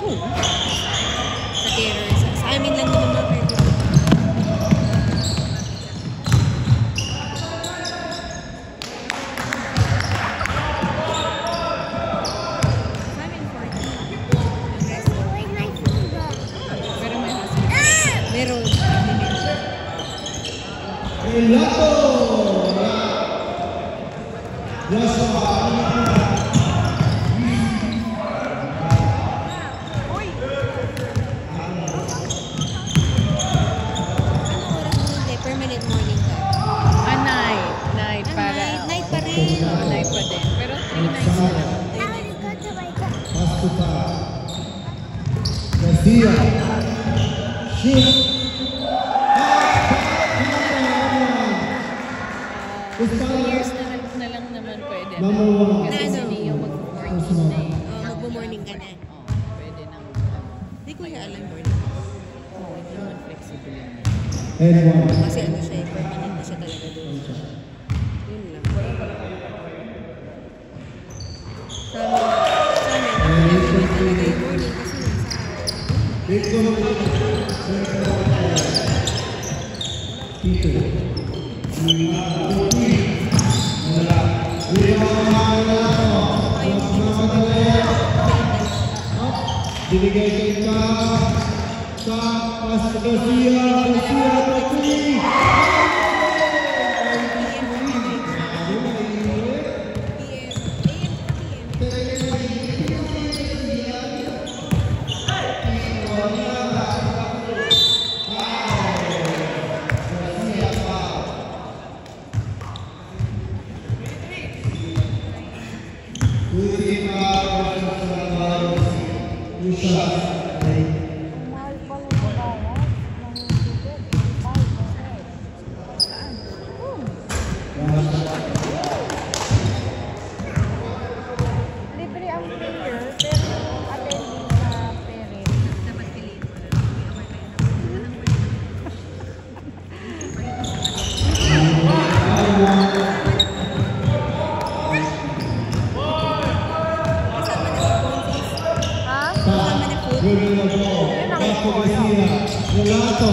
Sa terror. Sa amin lang naman mga pwede. Meron. Relato! Joshua! Permanent morning ka? Night. Night para. Night pa rin. Night pa din. Pero 3 nights na lang. Pastupa. Garcia. Shoot. Years na lang naman pwede. Kasi si Leo mag-morning na eh. Mag-morning ka na. Pwede nang. Hindi ko na alam morning. Hindi naman flexible yun. Kasi ano siya, permanent na siya talaga doon. Yun lang. Sa amin, hindi talaga yung morning kasi Binigay ka sa Garcia Pagkuli. Libre ang player, pero attending sa parent. dapat piliin mo na. Ha? Relato.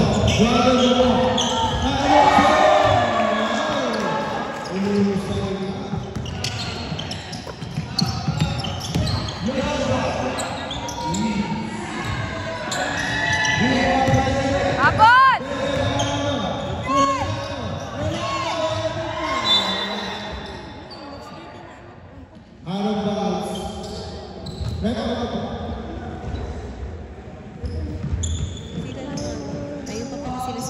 Abot! Out of bounds. Sila lang. Ayun pa pala sila.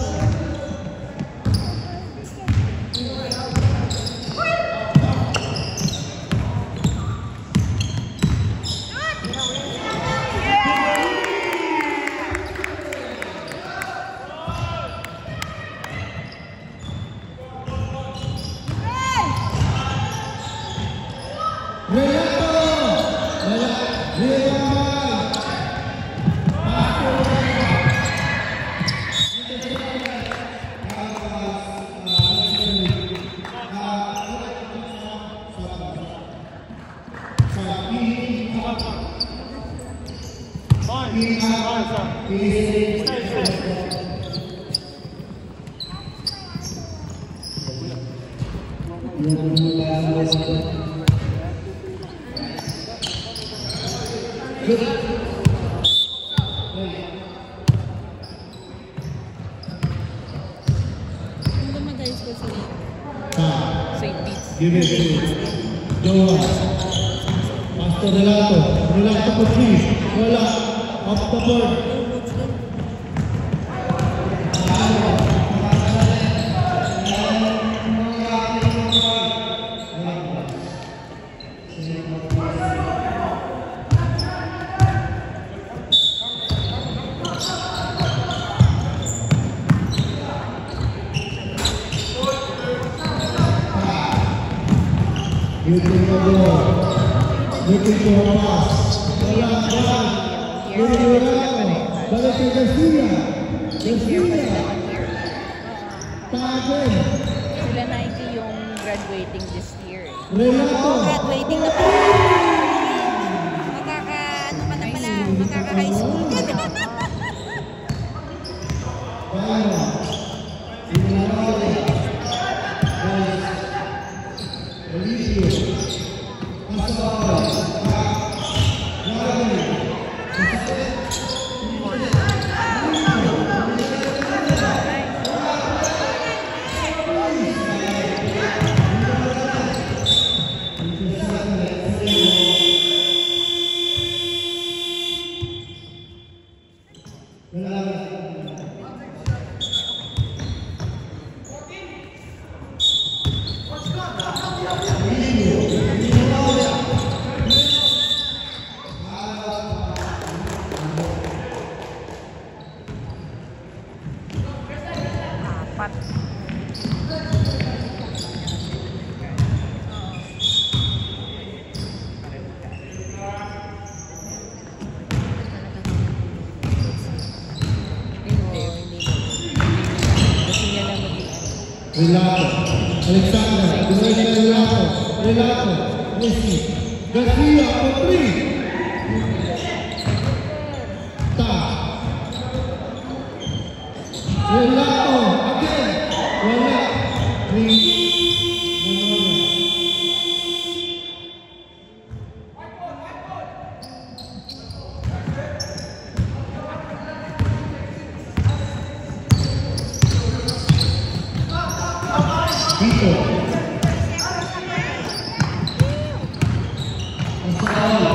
Ano ba guys ko sila? St. Pete's. Give it to Joa. Pastor Relato. Relato po please. Wala. Off the board. Looking for the ball. Looking for a pass. Wala. Balik kay Garcia. Garcia. Tagen. Sila Nike yung graduating this year. Relato. Graduating na po. Ano ka na pala? high school ka na. Relato, Alexander, Relato, Messi, Garcia for 3. Relato, again, wala, 3.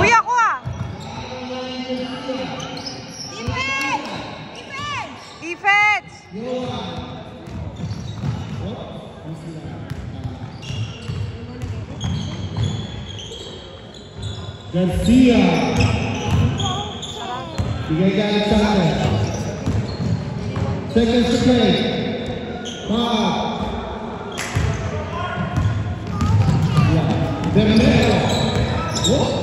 Kuya ko ah! Defense! Garcia. Bigay kay Alexander. Seconds to play. 5. Bernero. What?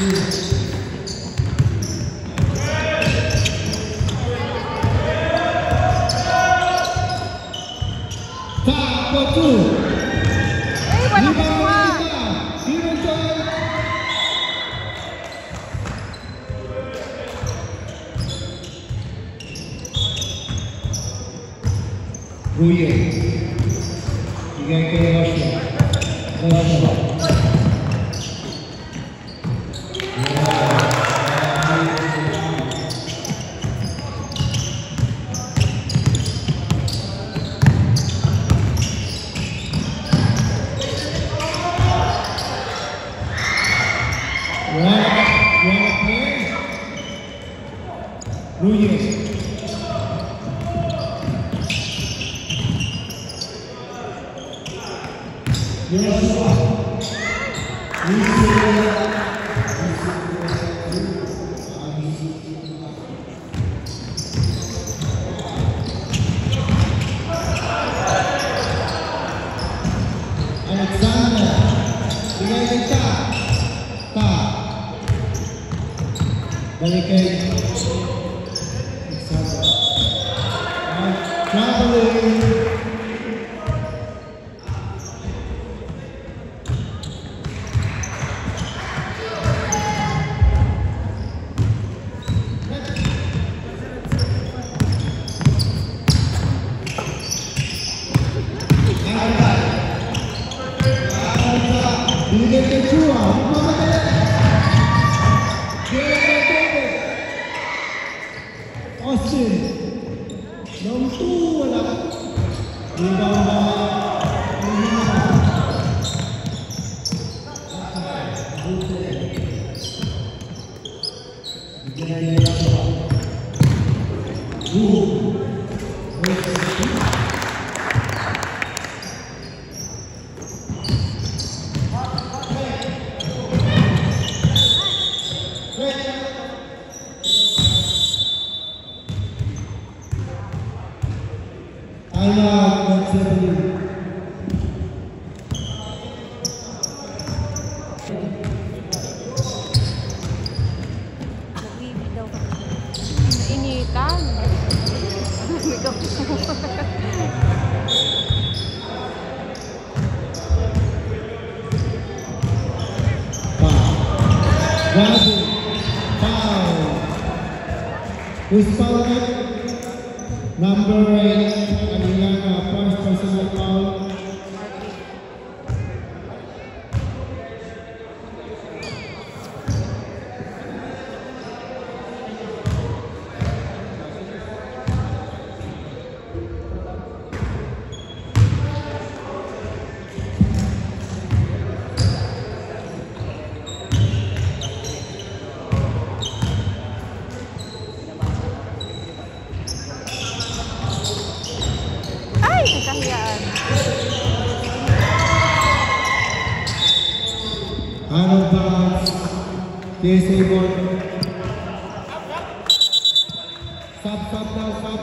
Top for two. Ay, wala ko kuha. Ruye. Bigay kay Russia. Ruye. Alexander, bigay kay Ta. Balik kay Alexander. Traveling. Bigay kay Chua. Austin. Long two, wala. Rebound na. Nag-ibig daw ka. Initan. Ikaw. Who's foul? Number 8, Alilana, first personal foul. Ay, nakahiyaan. Out of bounds. PSA 1. Stop now, stop.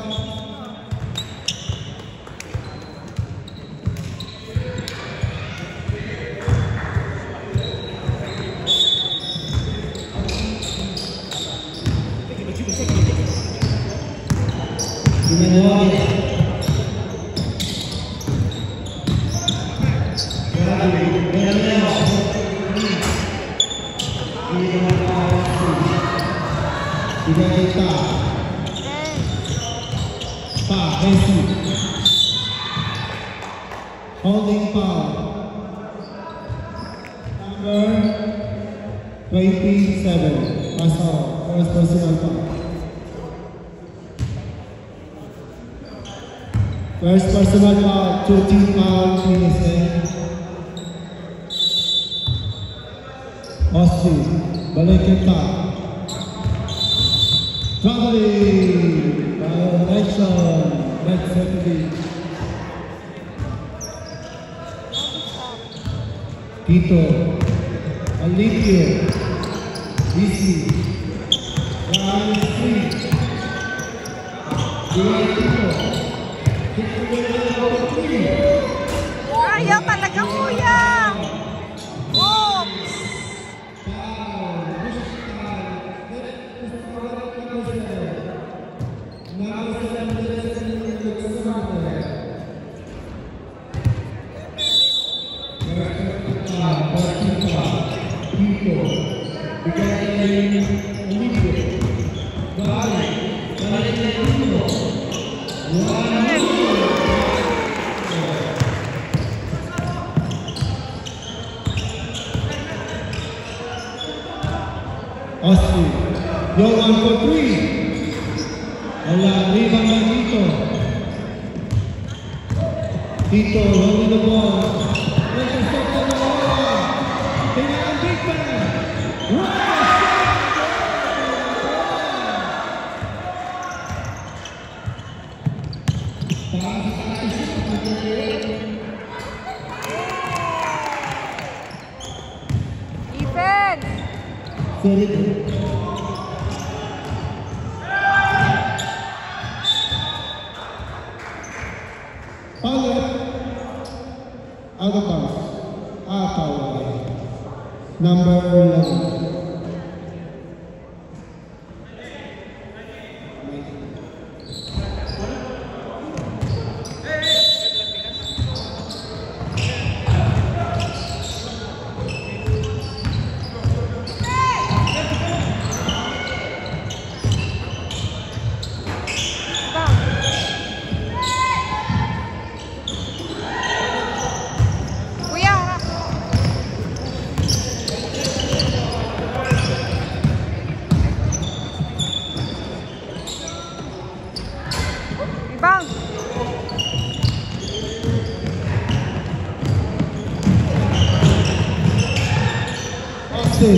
Holding foul. Number 27. Pass out. First personal foul. First personal foul. 2-team foul. PSA. Austin. Balik kita. Traveling. Violation. Red Saturday. Tito, Alipio, Bisi, Ryan Street, Ayaw talaga, kuya! Oops! Alivio. Balik. Balik na Alivio. Austin. Yohan for 3. Wala. Rebound na Tito. Tito, holding the ball. Stop sa Loyola. Tingnan ang big man. What a Ethan! sorry. Power. Out of bounds. Power. Number 11. Kuya, harap. Ibang! Austin.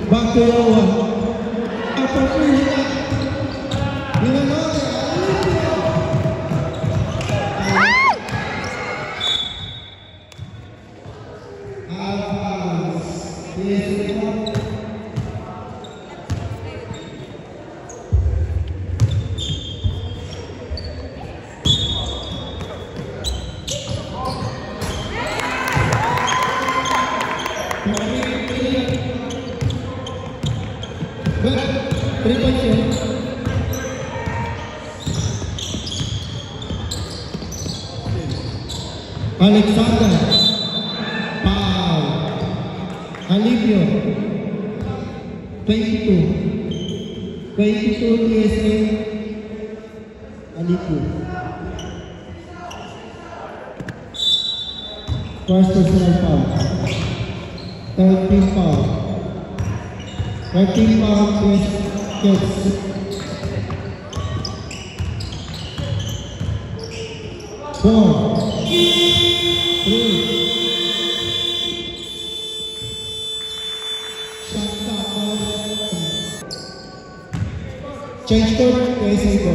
Back to Yohan. Upper 3. Minamate. Alexander. Foul. Alivio. 22. 22 TSA. Alivio. First personal foul. 13 foul. 13 foul kids. 4. 3. Shot stop. Change court. KSA go.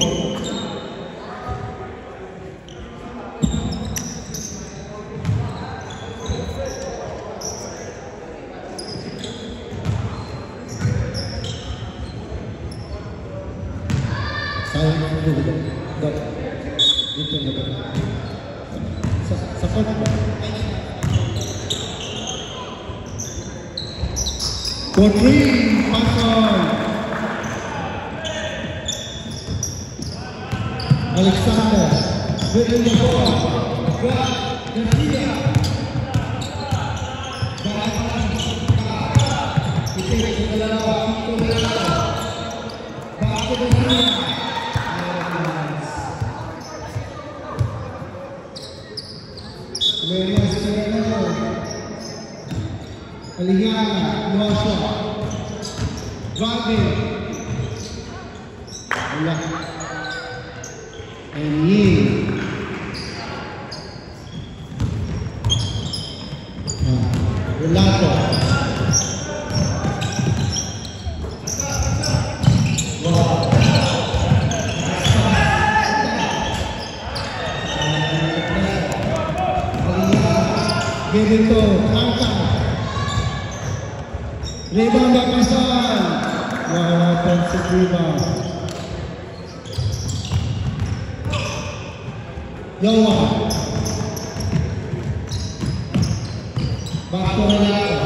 Sayang dulu. Itu na. Sapat ba? For 3, Pascal. Alexander. With the ball. Garcia. Aliana, no shot. Driving. Wala. And Ying. Relato. Give it to Angka. Rebound by Pascal. Wow, offensive rebound. Yohan. Back to Relato.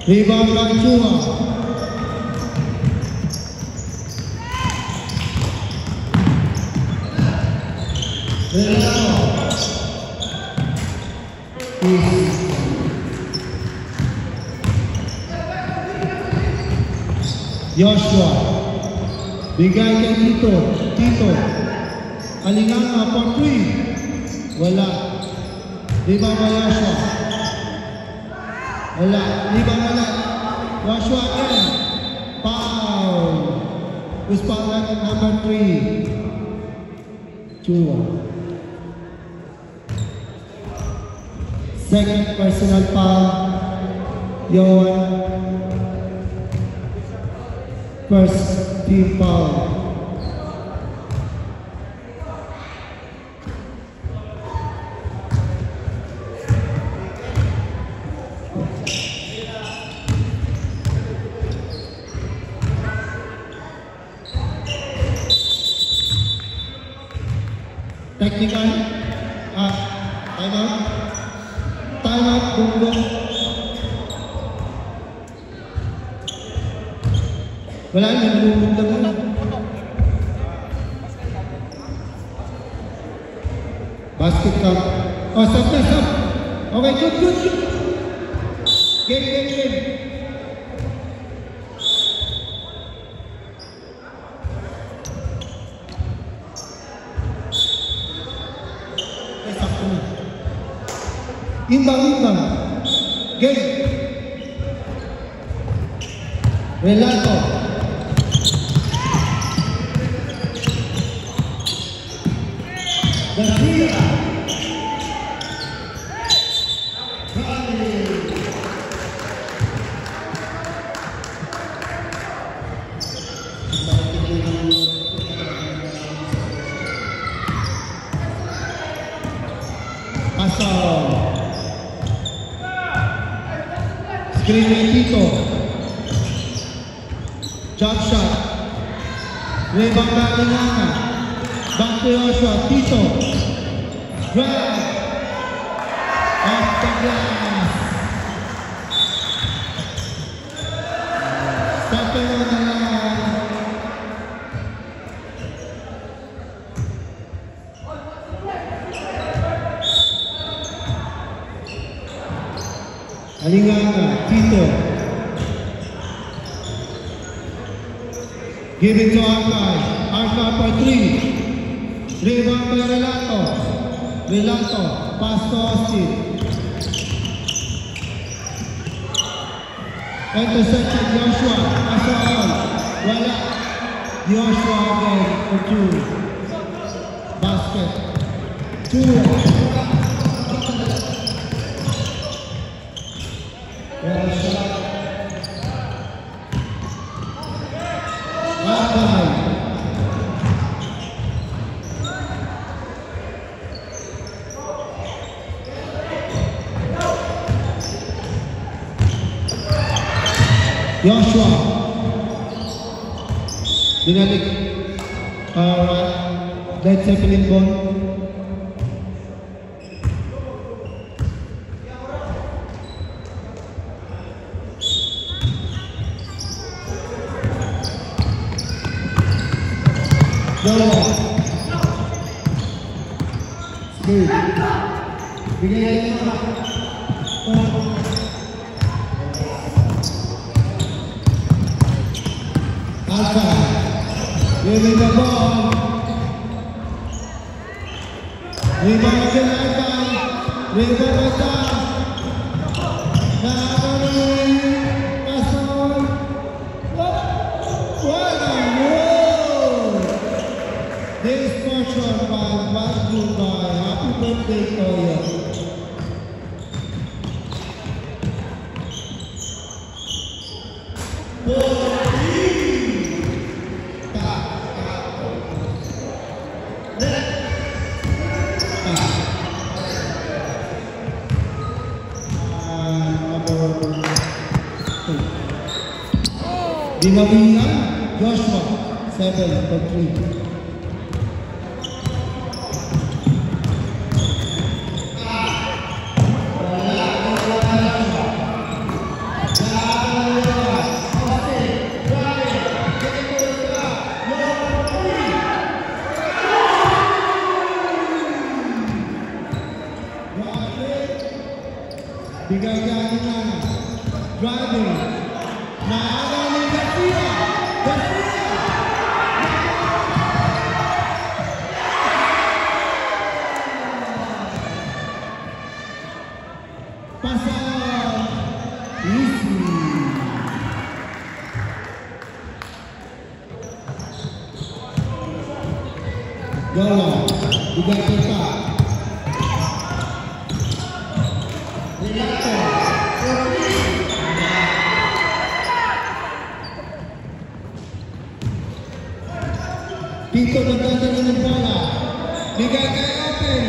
Rebound by Chua. Relato. Joshua. Bigay kay Tito. Tito. Alinganga for 3. Wala. Rebound by Joshua. Wala. Rebound wala. Joshua again. Foul. Who's foul at number 3? Chua. Second personal foul. Yohan. First team foul. Technical. Time out. Time out. Bungo. Wala yung bumugtang mo. Basket count. Oh, stop na, stop. Okay, good, good, good. Game, game, game. Imbang, imbang. Game. Relato. Garcia. Pasok. Screen by Tito. Jump shot. Rebound by Alinganga. Back to Joshua. Tito. Drive. Off the glass. Stepping on the line. Alinganga. Tito. Give it to Arca. Arca for 3. Rebound by Relato. Relato. Pass to Austin. Intercepted Joshua. Pass to all. Wala. Joshua again for 2. Basket. 2. Joshua. Joshua. Dinalik. Led Zeppelin ball. Joshua. Good. Bigay mo. Alpha, winning the ball. Rebound again, Alpha. Rebound Alpha. Pass on. What a move! This portion was good by. Happy birthday to you. Dinawingan, Joshua, 7 for 3. Yeah. Bigay niya ng driving. Naaga ni Garcia. Pasal Rizky. Gola, bigay kita. Relato. Pito nagdadala ng bola. Bigay kay Open.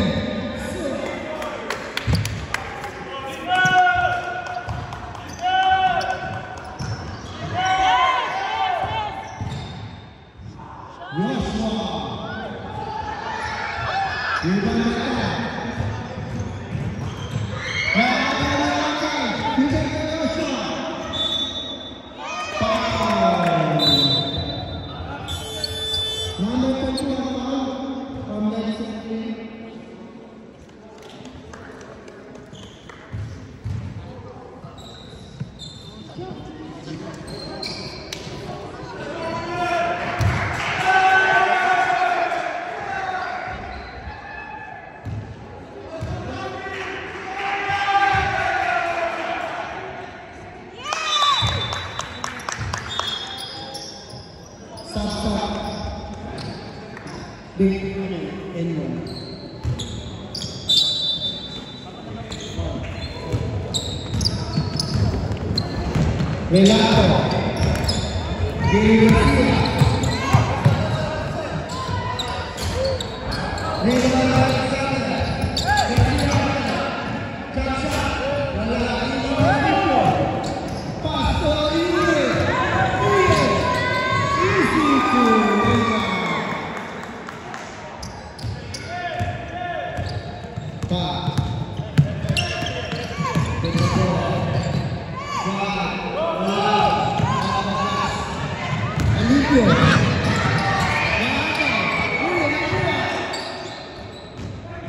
Relato.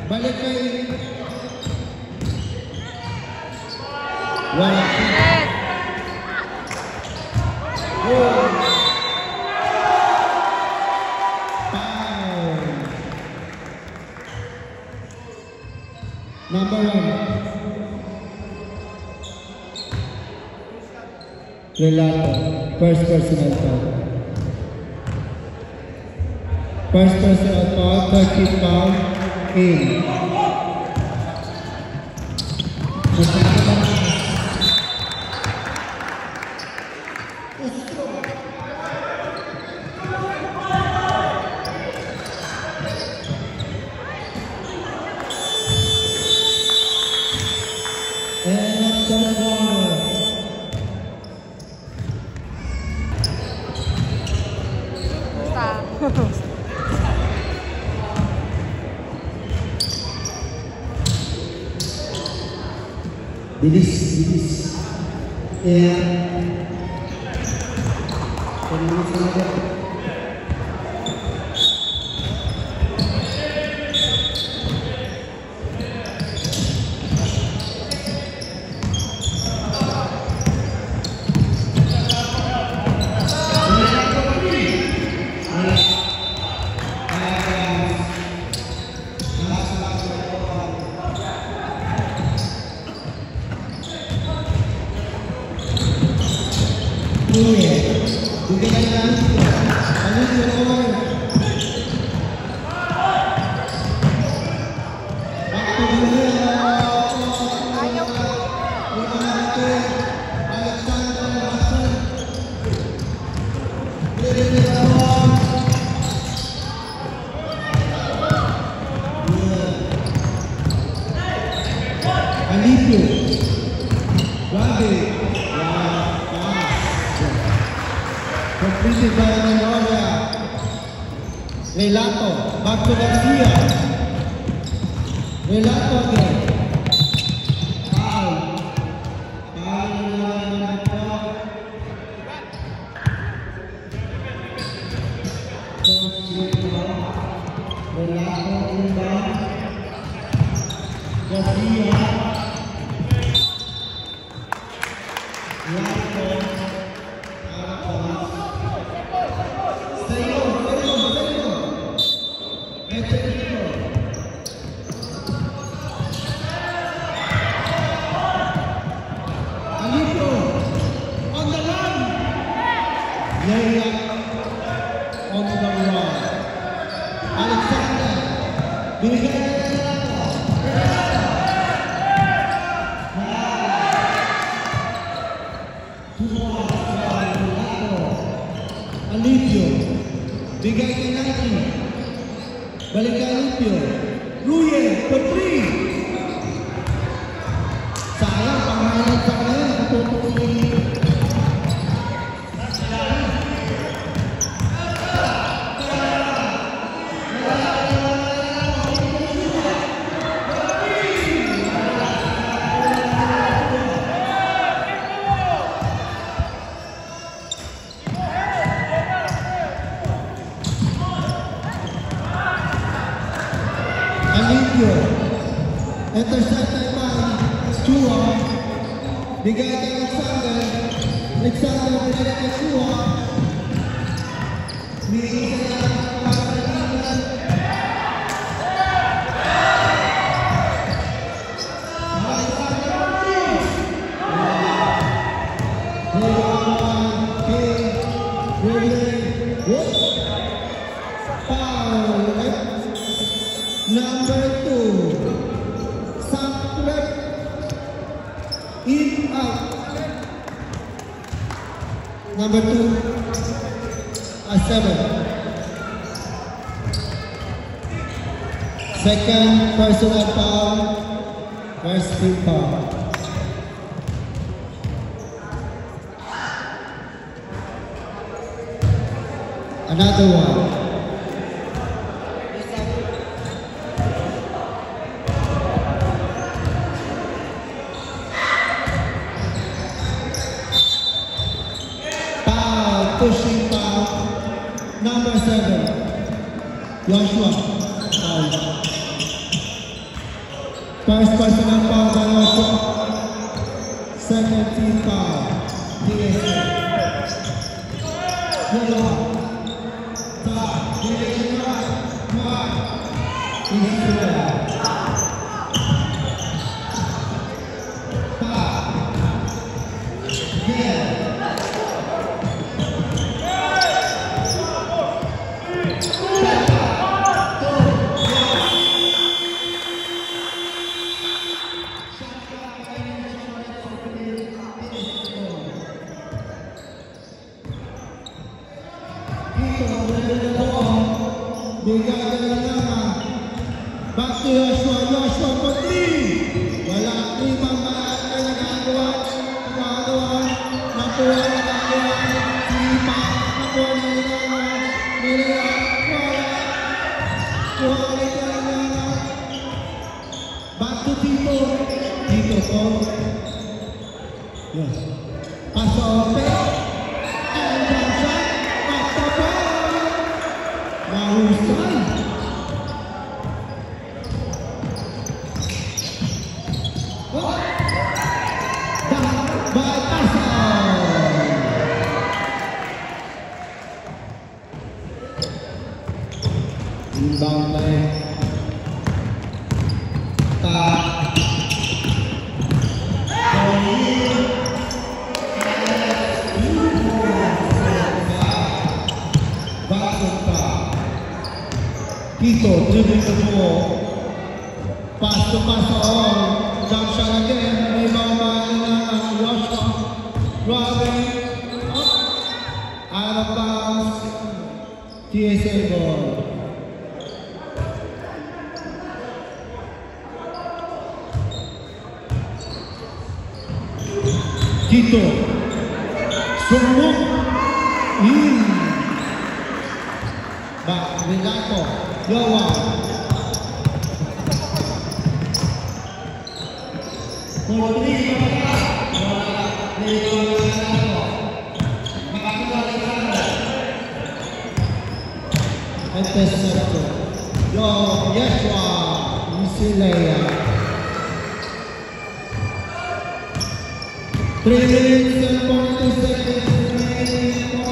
Balik kay wala. Number 1. Relato. First personal foul. First personal foul, 30 foul. In. Bilis. Ya. Completed by Mendoza. Relato, back to Garcia. Relato again. Foul. Relato inbound. Garcia. Alito on the run. Layup on the run. Alexander. Binigay na Alipio. Bigay kay Nike. Balik kay Alipio. Ruyen for 3. Sayang, pangalan sa kanya. Tutuloy. Alipio. Intercepted by Chua. Bigay kay Alexander. Alexander bigay kay Chua. Bigay kay Number 2, Sampret, in out. Number 2, a 7. Second personal foul, first team foul. Another one. Pushing foul, number 7, Joshua. Foul. First personal foul by Joshua. Second team foul, TSA. Yellow. Top, division right, mark. Israel. Top. Yeah. Back to Joshua, Joshua for 3. Wala 3 pambahan na nagagawa. Nagagawa. Nakuha na nagagawa. Silipa. Nakuha na nagagawa. Nilala. Wala. Kuha ulit na nagagawa. Back to Tito. Tito po. Yes. Paso open. And Johnson. Back to Paul. Mahusay. Inbound play. Tito, dribbling the ball. Pass to pass on. Jump shot again. Rebound by Joshua. Robin. Out of bounds. TSA ball. Tito. Sumbok. In. Back. Regato. Yowa. Interceptor. Yo, Yeshua. Misilea. 3 minutes and 42 seconds remaining for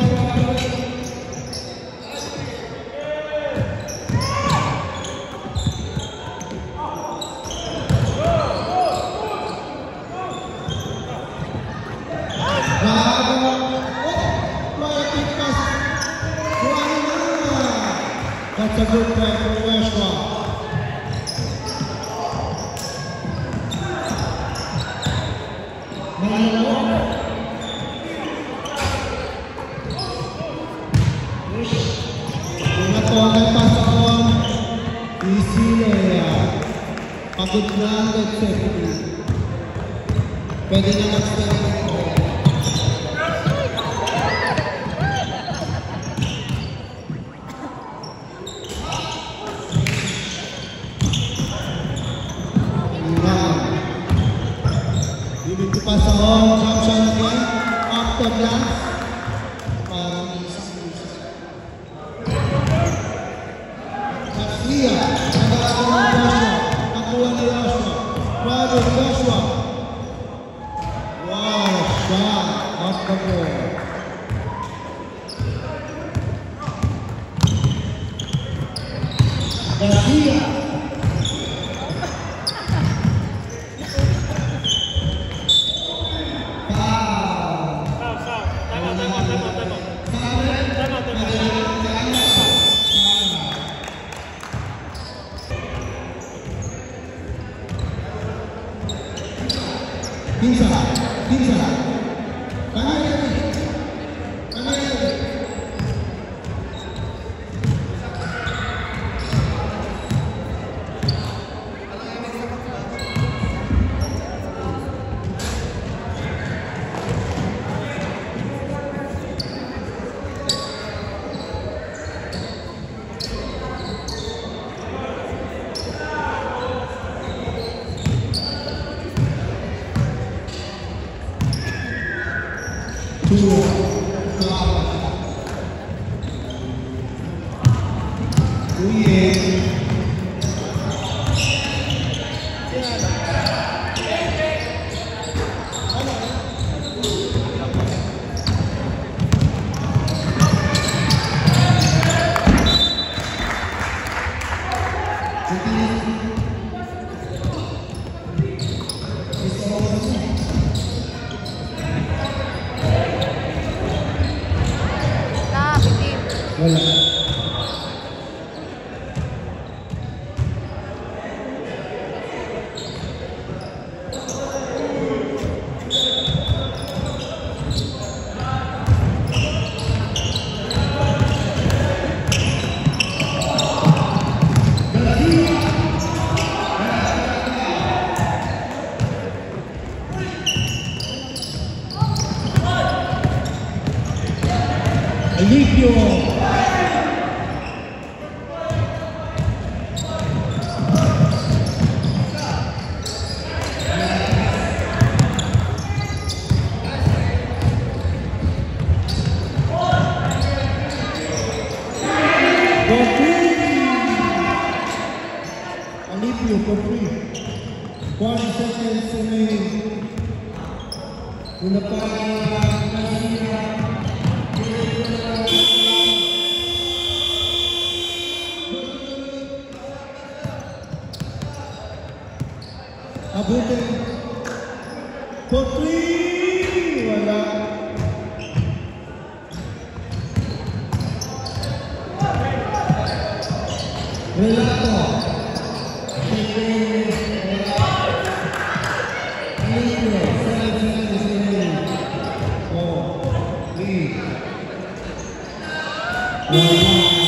Pinatuwagan pa sa on. Easy pagod na ang safety. Pwede na mag-step. Bibig ko pa sa on. Jump shot again. Up to glass. Parang isa-isa. Garcia. Nagagawa ng Joshua. Nakuha ni Joshua. Bravo Joshua. Wow, shot. Off the ball. Garcia. Pinsa. Wala. Alipio. Alipio for free. 40 seconds remaining. Abutin. For free. Wala. Relato. Wala.